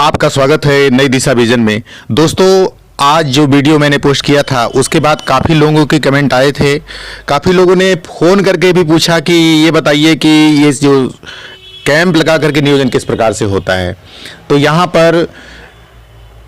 आपका स्वागत है नई दिशा विजन में। दोस्तों, आज जो वीडियो मैंने पोस्ट किया था उसके बाद काफ़ी लोगों के कमेंट आए थे। काफ़ी लोगों ने फ़ोन करके भी पूछा कि ये बताइए कि ये जो कैंप लगा करके नियोजन किस प्रकार से होता है। तो यहाँ पर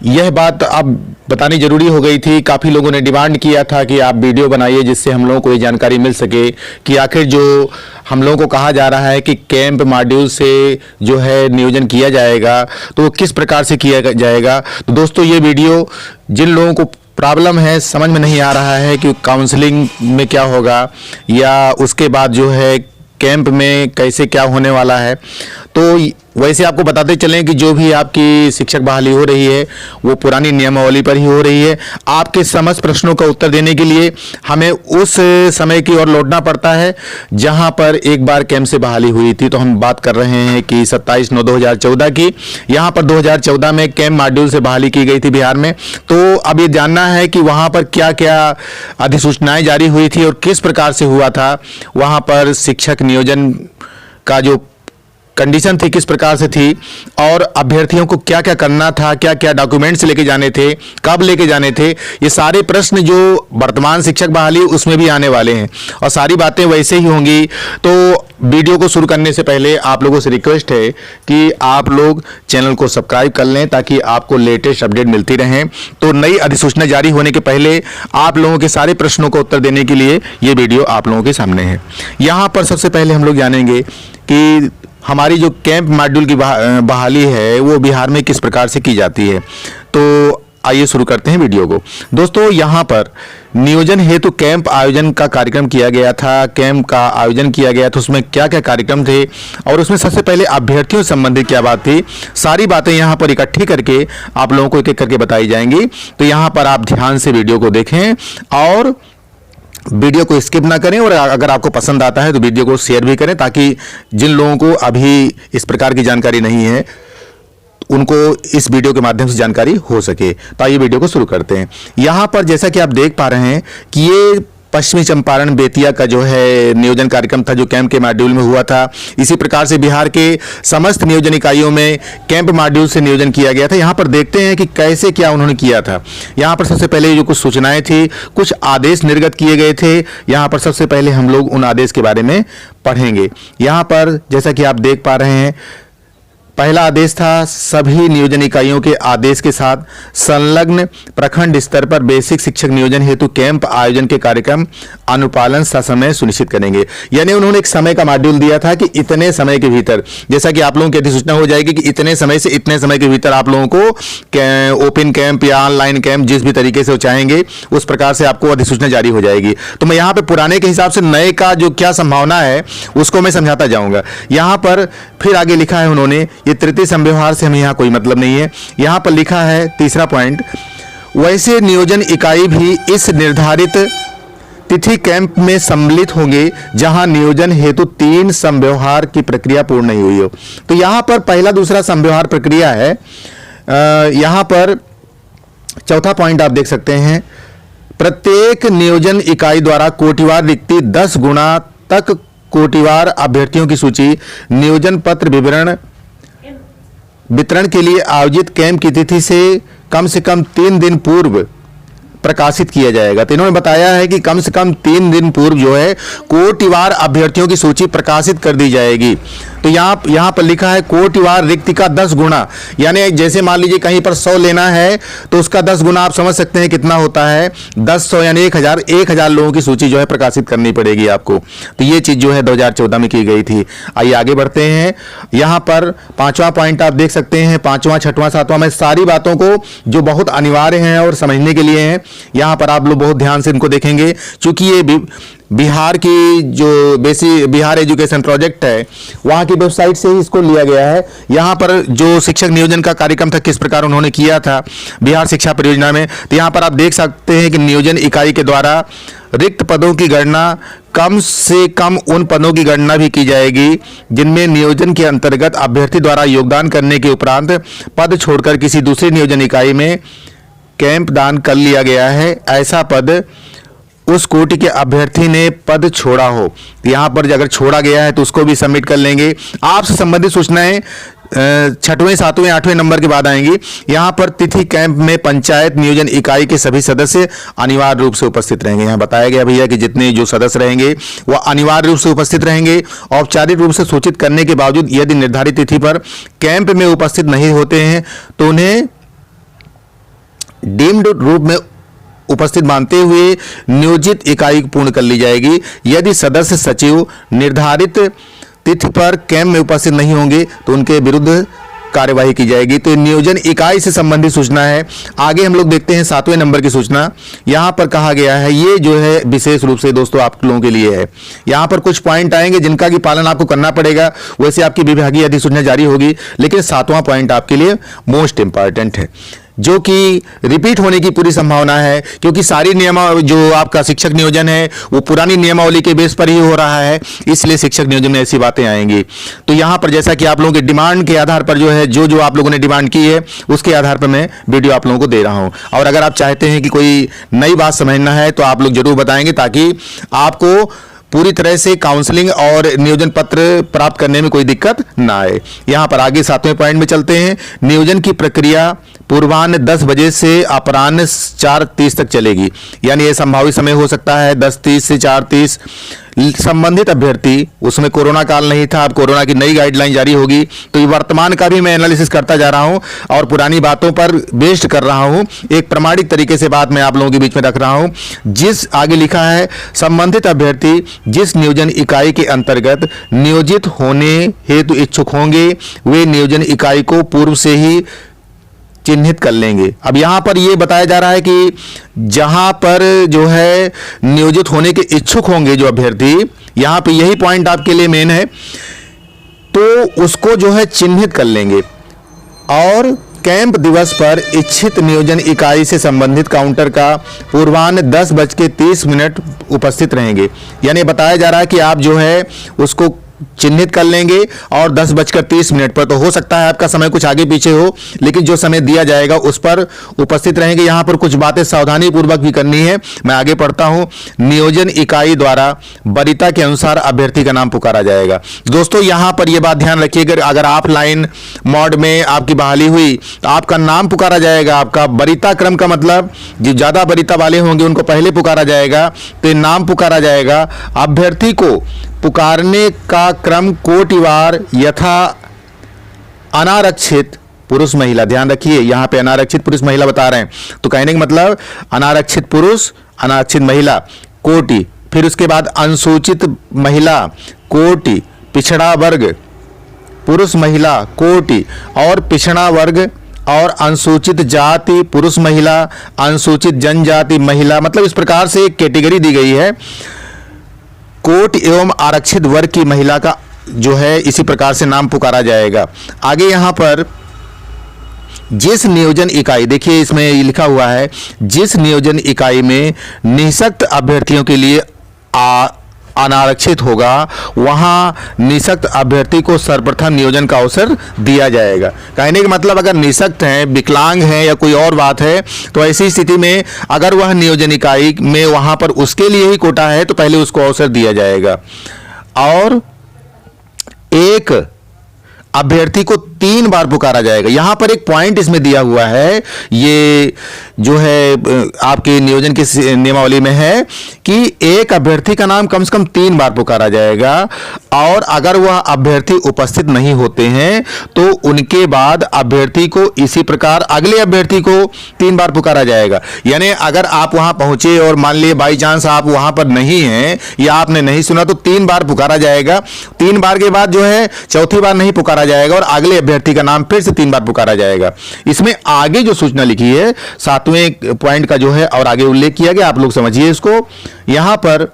यह बात अब बतानी ज़रूरी हो गई थी। काफ़ी लोगों ने डिमांड किया था कि आप वीडियो बनाइए जिससे हम लोगों को ये जानकारी मिल सके कि आखिर जो हम लोगों को कहा जा रहा है कि कैंप मॉड्यूल से जो है नियोजन किया जाएगा तो वो किस प्रकार से किया जाएगा। तो दोस्तों, ये वीडियो जिन लोगों को प्रॉब्लम है, समझ में नहीं आ रहा है कि काउंसलिंग में क्या होगा या उसके बाद जो है कैंप में कैसे क्या होने वाला है, तो वैसे आपको बताते चलें कि जो भी आपकी शिक्षक बहाली हो रही है वो पुरानी नियमावली पर ही हो रही है। आपके समस्त प्रश्नों का उत्तर देने के लिए हमें उस समय की ओर लौटना पड़ता है जहां पर एक बार कैंप से बहाली हुई थी। तो हम बात कर रहे हैं कि 27/9/2014 की। यहां पर 2014 में कैंप मॉड्यूल से बहाली की गई थी बिहार में। तो अब ये जानना है कि वहां पर क्या क्या अधिसूचनाएं जारी हुई थी और किस प्रकार से हुआ था, वहां पर शिक्षक नियोजन का जो कंडीशन थी किस प्रकार से थी और अभ्यर्थियों को क्या क्या करना था, क्या क्या डॉक्यूमेंट्स लेके जाने थे, कब लेके जाने थे। ये सारे प्रश्न जो वर्तमान शिक्षक बहाली उसमें भी आने वाले हैं और सारी बातें वैसे ही होंगी। तो वीडियो को शुरू करने से पहले आप लोगों से रिक्वेस्ट है कि आप लोग चैनल को सब्सक्राइब कर लें ताकि आपको लेटेस्ट अपडेट मिलती रहें। तो नई अधिसूचना जारी होने के पहले आप लोगों के सारे प्रश्नों का उत्तर देने के लिए ये वीडियो आप लोगों के सामने है। यहाँ पर सबसे पहले हम लोग जानेंगे कि हमारी जो कैंप मॉड्यूल की बहाली है वो बिहार में किस प्रकार से की जाती है। तो आइए शुरू करते हैं वीडियो को। दोस्तों, यहाँ पर नियोजन हेतु कैंप आयोजन का कार्यक्रम किया गया था। कैंप का आयोजन किया गया था, उसमें क्या क्या कार्यक्रम थे और उसमें सबसे पहले अभ्यर्थियों से संबंधित क्या बात थी, सारी बातें यहाँ पर इकट्ठी करके आप लोगों को एक एक करके बताई जाएंगी। तो यहाँ पर आप ध्यान से वीडियो को देखें और वीडियो को स्किप ना करें और अगर आपको पसंद आता है तो वीडियो को शेयर भी करें ताकि जिन लोगों को अभी इस प्रकार की जानकारी नहीं है उनको इस वीडियो के माध्यम से जानकारी हो सके। तो आइए वीडियो को शुरू करते हैं। यहाँ पर जैसा कि आप देख पा रहे हैं कि ये पश्चिमी चंपारण बेतिया का जो है नियोजन कार्यक्रम था जो कैंप के मॉड्यूल में हुआ था। इसी प्रकार से बिहार के समस्त नियोजन इकाइयों में कैंप मॉड्यूल से नियोजन किया गया था। यहाँ पर देखते हैं कि कैसे क्या उन्होंने किया था। यहाँ पर सबसे पहले जो कुछ सूचनाएं थी, कुछ आदेश निर्गत किए गए थे। यहाँ पर सबसे पहले हम लोग उन आदेश के बारे में पढ़ेंगे। यहाँ पर जैसा कि आप देख पा रहे हैं, पहला आदेश था सभी नियोजन इकाइयों के आदेश के साथ संलग्न प्रखंड स्तर पर बेसिक शिक्षक नियोजन हेतु कैंप आयोजन के कार्यक्रम अनुपालन ससमय सुनिश्चित करेंगे। यानी उन्होंने एक समय का मॉड्यूल दिया था कि इतने समय के भीतर, जैसा कि आप लोगों की अधिसूचना हो जाएगी कि इतने समय से इतने समय के भीतर आप लोगों को ओपन कैंप या ऑनलाइन कैंप जिस भी तरीके से चाहेंगे उस प्रकार से आपको अधिसूचना जारी हो जाएगी। तो मैं यहाँ पे पुराने के हिसाब से नए का जो क्या संभावना है उसको मैं समझाता जाऊंगा। यहाँ पर फिर आगे लिखा है उन्होंने, ये तृतीय संव्यवहार से हमें यहाँ कोई मतलब नहीं है। यहाँ पर लिखा है तीसरा पॉइंट, वैसे नियोजन इकाई भी इस निर्धारित तिथि कैंप में सम्मिलित होंगे जहां नियोजन हेतु 3 संव्यवहार की प्रक्रिया पूर्ण नहीं हुई हो। तो यहाँ पर पहला दूसरा संव्यवहार प्रक्रिया है। यहाँ पर चौथा पॉइंट आप देख सकते हैं, प्रत्येक नियोजन इकाई द्वारा कोटिवार रिक्ति 10 गुना तक कोटिवार अभ्यर्थियों की सूची नियोजन पत्र वितरण के लिए आयोजित कैंप की तिथि से कम 3 दिन पूर्व प्रकाशित किया जाएगा। तो इन्होंने बताया है कि कम से कम 3 दिन पूर्व जो है कोटिवार अभ्यर्थियों की सूची प्रकाशित कर दी जाएगी। तो यहाँ पर लिखा है कोटिवार रिक्ति का 10 गुना, यानी जैसे मान लीजिए कहीं पर 100 लेना है तो उसका 10 गुना आप समझ सकते हैं कितना होता है, 10 100 यानी 1000 लोगों की सूची जो है प्रकाशित करनी पड़ेगी आपको। तो ये चीज जो है 2014 में की गई थी। आइए आगे बढ़ते हैं। यहाँ पर 5वां पॉइंट आप देख सकते हैं, 5वां 6वां 7वां में सारी बातों को जो बहुत अनिवार्य हैं और समझने के लिए हैं, यहाँ पर आप लोग बहुत ध्यान से इनको देखेंगे क्योंकि ये बिहार की जो बिहार एजुकेशन प्रोजेक्ट है वहाँ की वेबसाइट से ही इसको लिया गया है। यहाँ पर जो शिक्षक नियोजन का कार्यक्रम था किस प्रकार उन्होंने किया था बिहार शिक्षा परियोजना में, तो यहाँ पर आप देख सकते हैं कि नियोजन इकाई के द्वारा रिक्त पदों की गणना कम से कम उन पदों की गणना भी की जाएगी जिनमें नियोजन के अंतर्गत अभ्यर्थी द्वारा योगदान करने के उपरांत पद छोड़कर किसी दूसरी नियोजन इकाई में कैंप दान कर लिया गया है। ऐसा पद उस कोटि के अभ्यर्थी ने पद छोड़ा हो। यहाँ पर अगर छोड़ा गया है तो उसको भी सबमिट कर लेंगे। आपसे संबंधित सूचनाएं छठवें, सातवें, आठवें नंबर के बाद आएंगी। यहाँ पर तिथि कैंप में पंचायत नियोजन इकाई के सभी सदस्य अनिवार्य रूप से उपस्थित रहेंगे। यहाँ बताया गया भैया कि जितने जो सदस्य रहेंगे वह अनिवार्य रूप से उपस्थित रहेंगे। औपचारिक रूप से सूचित करने के बावजूद यदि निर्धारित तिथि पर कैंप में उपस्थित नहीं होते हैं तो उन्हें डीम्ड रूप में उपस्थित मानते हुए नियोजित इकाई पूर्ण कर ली जाएगी। यदि सदस्य सचिव निर्धारित तिथि पर कैंप में उपस्थित नहीं होंगे तो उनके विरुद्ध कार्यवाही की जाएगी। तो नियोजन इकाई से संबंधित सूचना है। आगे हम लोग देखते हैं 7वें नंबर की सूचना। यहां पर कहा गया है, ये जो है विशेष रूप से दोस्तों आप लोगों के लिए है। यहां पर कुछ पॉइंट आएंगे जिनका की पालन आपको करना पड़ेगा। वैसे आपकी विभागीय अधिसूचना जारी होगी, लेकिन 7वां पॉइंट आपके लिए मोस्ट इंपॉर्टेंट है, जो कि रिपीट होने की पूरी संभावना है, क्योंकि सारी नियमावली जो आपका शिक्षक नियोजन है वो पुरानी नियमावली के बेस पर ही हो रहा है, इसलिए शिक्षक नियोजन में ऐसी बातें आएंगी। तो यहां पर जैसा कि आप लोगों के डिमांड के आधार पर जो है जो आप लोगों ने डिमांड की है उसके आधार पर मैं वीडियो आप लोगों को दे रहा हूं। और अगर आप चाहते हैं कि कोई नई बात समझना है तो आप लोग जरूर बताएंगे, ताकि आपको पूरी तरह से काउंसलिंग और नियोजन पत्र प्राप्त करने में कोई दिक्कत ना आए। यहां पर आगे 7वें पॉइंट में चलते हैं। नियोजन की प्रक्रिया पूर्वाह्न 10 बजे से अपराह्न 4:30 तक चलेगी। यानी यह संभावित समय हो सकता है 10:30 से 4:30। संबंधित अभ्यर्थी, उसमें कोरोना काल नहीं था, अब कोरोना की नई गाइडलाइन जारी होगी, तो ये वर्तमान का भी मैं एनालिसिस करता जा रहा हूं और पुरानी बातों पर बेस्ड कर रहा हूं। एक प्रमाणिक तरीके से बात मैं आप लोगों के बीच में रख रहा हूं। जिस आगे लिखा है, संबंधित अभ्यर्थी जिस नियोजन इकाई के अंतर्गत नियोजित होने हेतु इच्छुक होंगे वे नियोजन इकाई को पूर्व से ही चिन्हित कर लेंगे। अब यहां पर यह बताया जा रहा है कि जहां पर जो है नियोजित होने के इच्छुक होंगे जो अभ्यर्थी, यहां पे यही पॉइंट आपके लिए मेन है, तो उसको जो है चिन्हित कर लेंगे और कैंप दिवस पर इच्छित नियोजन इकाई से संबंधित काउंटर का पूर्वाह्न 10:30 उपस्थित रहेंगे। यानी बताया जा रहा है कि आप जो है उसको चिन्हित कर लेंगे और 10:30 पर, तो हो सकता है आपका समय कुछ आगे पीछे हो, लेकिन जो समय दिया जाएगा उस पर उपस्थित रहेंगे। यहां पर कुछ बातें सावधानी पूर्वक भी करनी है, मैं आगे पढ़ता हूं। नियोजन इकाई द्वारा वरीयता के अनुसार अभ्यर्थी का नाम पुकारा जाएगा। दोस्तों यहां पर यह बात ध्यान रखिएगा, अगर ऑफलाइन मोड में आपकी बहाली हुई तो आपका नाम पुकारा जाएगा। आपका वरीयता क्रम का मतलब जो ज्यादा वरीयता वाले होंगे उनको पहले पुकारा जाएगा, तो नाम पुकारा जाएगा। अभ्यर्थी को पुकारने का क्रम कोटिवार यथा अनारक्षित पुरुष महिला, ध्यान रखिए यहां पे अनारक्षित पुरुष महिला बता रहे हैं, तो कहने का मतलब अनारक्षित पुरुष, अनारक्षित महिला कोटि, फिर उसके बाद अनुसूचित महिला कोटि, पिछड़ा वर्ग पुरुष महिला कोटि और पिछड़ा वर्ग और अनुसूचित जाति पुरुष महिला, अनुसूचित जनजाति महिला, मतलब इस प्रकार से एक कैटेगरी दी गई है। कोट एवं आरक्षित वर्ग की महिला का जो है इसी प्रकार से नाम पुकारा जाएगा। आगे यहां पर जिस नियोजन इकाई, देखिए इसमें लिखा हुआ है, जिस नियोजन इकाई में निःशक्त अभ्यर्थियों के लिए अनारक्षित होगा वहां निःशक्त अभ्यर्थी को सर्वप्रथम नियोजन का अवसर दिया जाएगा। कहने का मतलब अगर निःशक्त हैं, विकलांग हैं या कोई और बात है, तो ऐसी स्थिति में अगर वह नियोजन इकाई में वहां पर उसके लिए ही कोटा है तो पहले उसको अवसर दिया जाएगा। और एक अभ्यर्थी को 3 बार पुकारा जाएगा। यहां पर एक पॉइंट इसमें दिया हुआ है, ये जो है आपके नियोजन की नियमावली में है कि एक अभ्यर्थी का नाम कम से कम 3 बार पुकारा जाएगा, और अगर वह अभ्यर्थी उपस्थित नहीं होते हैं तो उनके बाद अभ्यर्थी को इसी प्रकार अगले अभ्यर्थी को 3 बार पुकारा जाएगा। यानी अगर आप वहां पहुंचे और मान लिए बाई चांस आप वहां पर नहीं हैं या आपने नहीं सुना तो 3 बार पुकारा जाएगा। 3 बार के बाद जो है चौथी बार नहीं पुकारा जाएगा और अगले अभ्यर्थी का नाम फिर से 3 बार पुकारा जाएगा। इसमें आगे जो सूचना लिखी है 7वें पॉइंट का जो है और आगे उल्लेख किया गया, आप लोग समझिए इसको। यहां पर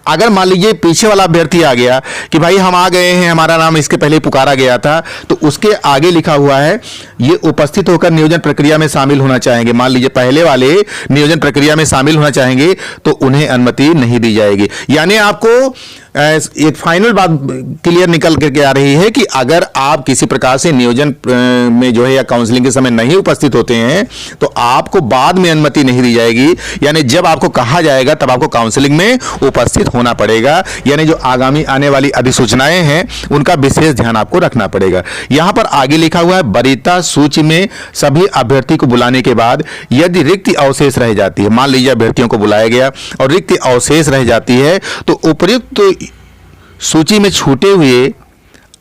अगर मान लीजिए पीछे वाला अभ्यर्थी आ गया कि भाई हम आ गए हैं, हमारा नाम इसके पहले पुकारा गया था, तो उसके आगे लिखा हुआ है ये उपस्थित होकर नियोजन प्रक्रिया में शामिल होना चाहेंगे। मान लीजिए पहले वाले नियोजन प्रक्रिया में शामिल होना चाहेंगे तो उन्हें अनुमति नहीं दी जाएगी। यानी आपको एक फाइनल बात क्लियर निकल करके आ रही है कि अगर आप किसी प्रकार से नियोजन में जो है या काउंसलिंग के समय नहीं उपस्थित होते हैं तो आपको बाद में अनुमति नहीं दी जाएगी। यानी जब आपको कहा जाएगा तब आपको काउंसलिंग में उपस्थित होना पड़ेगा। यानी जो आगामी आने वाली अधिसूचनाएं हैं उनका विशेष ध्यान आपको रखना पड़ेगा। यहां पर आगे लिखा हुआ है, वरीयता सूची में सभी अभ्यर्थी को बुलाने के बाद यदि रिक्त अवशेष रह जाती है, मान लीजिए अभ्यर्थियों को बुलाया गया और रिक्त अवशेष रह जाती है, तो उपर्युक्त सूची में छूटे हुए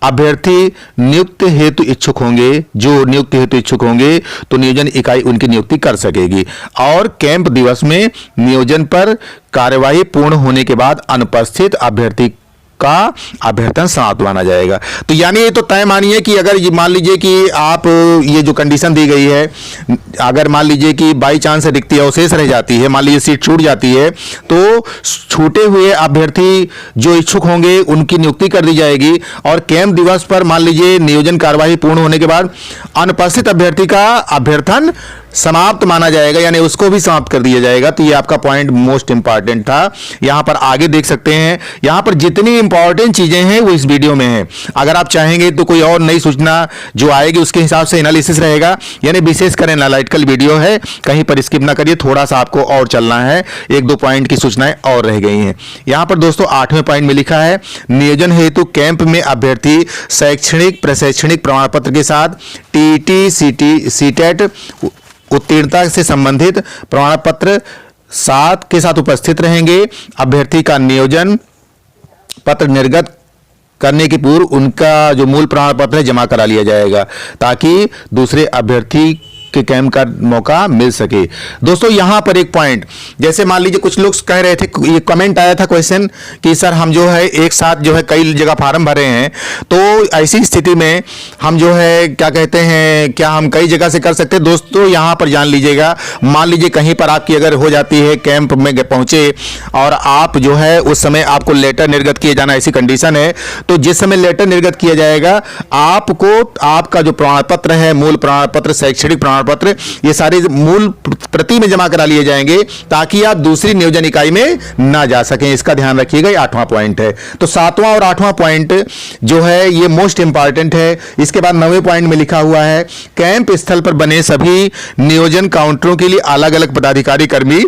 अभ्यर्थी नियुक्त हेतु इच्छुक होंगे, जो नियुक्त हेतु इच्छुक होंगे तो नियोजन इकाई उनकी नियुक्ति कर सकेगी और कैंप दिवस में नियोजन पर कार्यवाही पूर्ण होने के बाद अनुपस्थित अभ्यर्थी का अभ्यर्थन समाप्त माना जाएगा। तो यानी ये तो तय मानिए कि अगर ये मान लीजिए कि आप ये जो कंडीशन दी गई है, अगर मान लीजिए कि बाई चांस रिक्ति अवशेष रह जाती है, मान लीजिए सीट छूट जाती है, तो छूटे हुए अभ्यर्थी जो इच्छुक होंगे उनकी नियुक्ति कर दी जाएगी और कैंप दिवस पर मान लीजिए नियोजन कार्यवाही पूर्ण होने के बाद अनुपस्थित अभ्यर्थी का अभ्यर्थन समाप्त माना जाएगा, यानी उसको भी समाप्त कर दिया जाएगा। तो ये आपका पॉइंट मोस्ट इंपॉर्टेंट था। यहां पर आगे देख सकते हैं, यहां पर जितनी इंपॉर्टेंट चीजें हैं वो इस वीडियो में हैं। अगर आप चाहेंगे तो कोई और नई सूचना जो आएगी उसके हिसाब से एनालिसिस रहेगा, यानी विशेष कर एनालिटिकल वीडियो है, कहीं पर स्किप ना करिए, थोड़ा सा आपको और चलना है, एक दो पॉइंट की सूचनाएं और रह गई हैं। यहां पर दोस्तों 8वें पॉइंट में लिखा है, नियोजन हेतु कैंप में अभ्यर्थी शैक्षणिक प्रशैक्षणिक प्रमाण पत्र के साथ टीटी सीटेट उत्तीर्णता से संबंधित प्रमाण पत्र साथ के साथ उपस्थित रहेंगे। अभ्यर्थी का नियोजन पत्र निर्गत करने के पूर्व उनका जो मूल प्रमाण पत्र है जमा करा लिया जाएगा ताकि दूसरे अभ्यर्थी के कैंप का मौका मिल सके। दोस्तों यहां पर एक पॉइंट, जैसे मान लीजिए कुछ लोग कह रहे थे, ये कमेंट आया था क्वेश्चन कि सर हम जो है एक साथ जो है कई जगह फार्म भरे हैं, तो ऐसी स्थिति में हम जो है क्या कहते हैं, क्या हम कई जगह से कर सकते हैं? दोस्तों यहां पर जान लीजिएगा, मान लीजिए कहीं पर आपकी अगर हो जाती है, कैंप में पहुंचे और आप जो है उस समय आपको लेटर निर्गत किए जाना ऐसी कंडीशन है, तो जिस समय लेटर निर्गत किया जाएगा आपको आपका जो प्रमाण पत्र है, मूल प्रमाण पत्र, शैक्षणिक प्रमाण पत्र, ये सारे मूल प्रति में जमा करा लिए जाएंगे ताकि आप दूसरी नियोजन इकाई में ना जा सकें। इसका ध्यान रखिएगा, 8वां पॉइंट है। तो 7वां और 8वां पॉइंट जो है ये मोस्ट इंपॉर्टेंट है। इसके बाद 9वें पॉइंट में लिखा हुआ है, कैंप स्थल पर बने सभी नियोजन काउंटरों के लिए अलग अलग पदाधिकारी कर्मी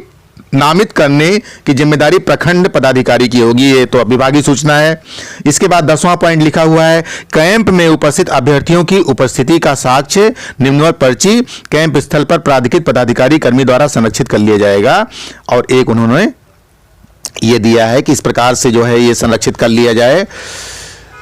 नामित करने की जिम्मेदारी प्रखंड पदाधिकारी की होगी। ये तो विभागीय सूचना है। इसके बाद 10वां पॉइंट लिखा हुआ है, कैंप में उपस्थित अभ्यर्थियों की उपस्थिति का साक्ष्य निम्नवत पर्ची कैंप स्थल पर प्राधिकृत पदाधिकारी कर्मी द्वारा संरक्षित कर लिया जाएगा। और एक उन्होंने ये दिया है कि इस प्रकार से जो है ये संरक्षित कर लिया जाए,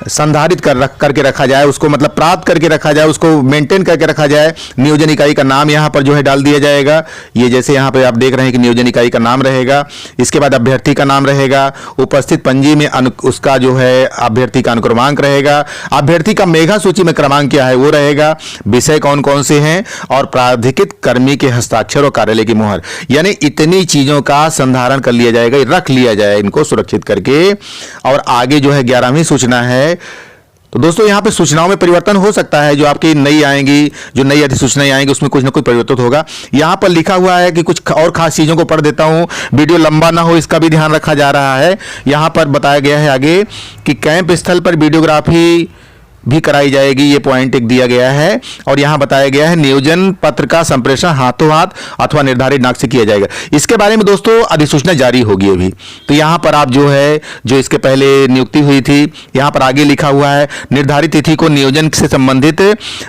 संधारित करके रखा जाए, उसको मतलब प्राप्त करके रखा जाए, उसको मेंटेन करके रखा जाए। नियोजन इकाई का नाम यहां पर जो है डाल दिया जाएगा। ये जैसे यहां पर आप देख रहे हैं कि नियोजन इकाई का नाम रहेगा, इसके बाद अभ्यर्थी का नाम रहेगा, उपस्थित पंजी में उसका जो है अभ्यर्थी का अनुक्रमांक रहेगा, अभ्यर्थी का मेघा सूची में क्रमांक क्या है वो रहेगा, विषय कौन कौन से हैं और प्राधिकृत कर्मी के हस्ताक्षर और कार्यालय की मुहर। यानी इतनी चीजों का संधारण कर लिया जाएगा, रख लिया जाए इनको सुरक्षित करके। और आगे जो है 11वीं सूचना है, तो दोस्तों यहां पे सूचनाओं में परिवर्तन हो सकता है, जो आपकी नई आएंगी, जो नई अधिसूचनाएं आएंगी उसमें कुछ ना कुछ परिवर्तन होगा। यहां पर लिखा हुआ है कि कुछ और खास चीजों को पढ़ देता हूं, वीडियो लंबा ना हो इसका भी ध्यान रखा जा रहा है। यहां पर बताया गया है आगे कि कैंप स्थल पर वीडियोग्राफी भी कराई जाएगी, ये पॉइंट एक दिया गया है। और यहां बताया गया है नियोजन पत्र का संप्रेषण हाथों हाथ अथवा निर्धारित नाक से किया जाएगा। इसके बारे में दोस्तों अधिसूचना जारी होगी अभी। तो यहां पर आप जो है जो इसके पहले नियुक्ति हुई थी, यहां पर आगे लिखा हुआ है, निर्धारित तिथि को नियोजन से संबंधित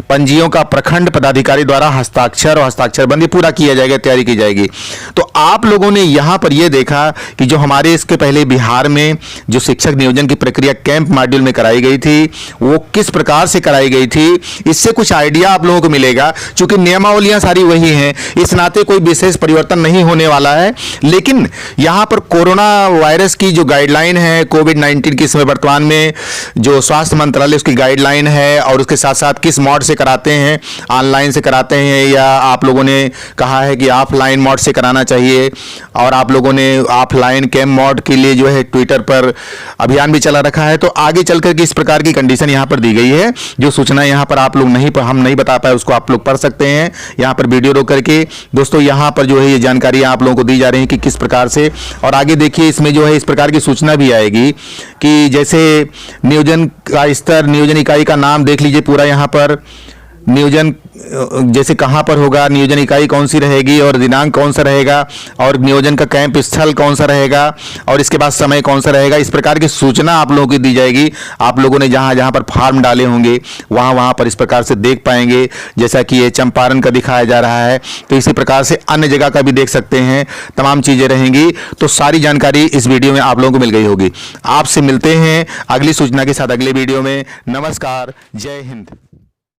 पंजियों का प्रखंड पदाधिकारी द्वारा हस्ताक्षर और हस्ताक्षरबंदी पूरा किया जाएगा, तैयारी की जाएगी। तो आप लोगों ने यहां पर यह देखा कि जो हमारे इसके पहले बिहार में जो शिक्षक नियोजन की प्रक्रिया कैंप मॉड्यूल में कराई गई थी वो किस प्रकार से कराई गई थी, इससे कुछ आइडिया आप लोगों को मिलेगा। क्योंकि नियमावलियां सारी वही हैं, इस नाते कोई विशेष परिवर्तन नहीं होने वाला है। लेकिन यहां पर कोरोना वायरस की जो गाइडलाइन है, कोविड-19 की समय वर्तमान में जो स्वास्थ्य मंत्रालय उसकी गाइडलाइन है, और उसके साथ साथ किस मोड से कराते हैं, ऑनलाइन से कराते हैं या आप लोगों ने कहा है कि ऑफलाइन मोड से कराना चाहिए, और आप लोगों ने ऑफलाइन कैंप मोड के लिए जो है ट्विटर पर अभियान भी चला रखा है। तो आगे चलकर के इस प्रकार की कंडीशन यहां पर दी गई है। जो सूचना यहाँ पर आप लोग हम नहीं बता पाए उसको आप लोग पढ़ सकते हैं यहाँ पर वीडियो रोक करके। दोस्तों यहाँ पर जो है ये जानकारी आप लोगों को दी जा रही है कि किस प्रकार से, और आगे देखिए इसमें जो है इस प्रकार की सूचना भी आएगी कि जैसे नियोजन का स्तर, नियोजन इकाई का नाम देख लीजिए पूरा, यहाँ पर नियोजन जैसे कहाँ पर होगा, नियोजन इकाई कौन सी रहेगी और दिनांक कौन सा रहेगा, और नियोजन का कैंप स्थल कौन सा रहेगा, और इसके बाद समय कौन सा रहेगा। इस प्रकार की सूचना आप लोगों को दी जाएगी। आप लोगों ने जहाँ जहाँ पर फॉर्म डाले होंगे वहाँ पर इस प्रकार से देख पाएंगे। जैसा कि ये चंपारण का दिखाया जा रहा है, तो इसी प्रकार से अन्य जगह का भी देख सकते हैं। तमाम चीज़ें रहेंगी। तो सारी जानकारी इस वीडियो में आप लोगों को मिल गई होगी। आपसे मिलते हैं अगली सूचना के साथ अगले वीडियो में। नमस्कार, जय हिंद।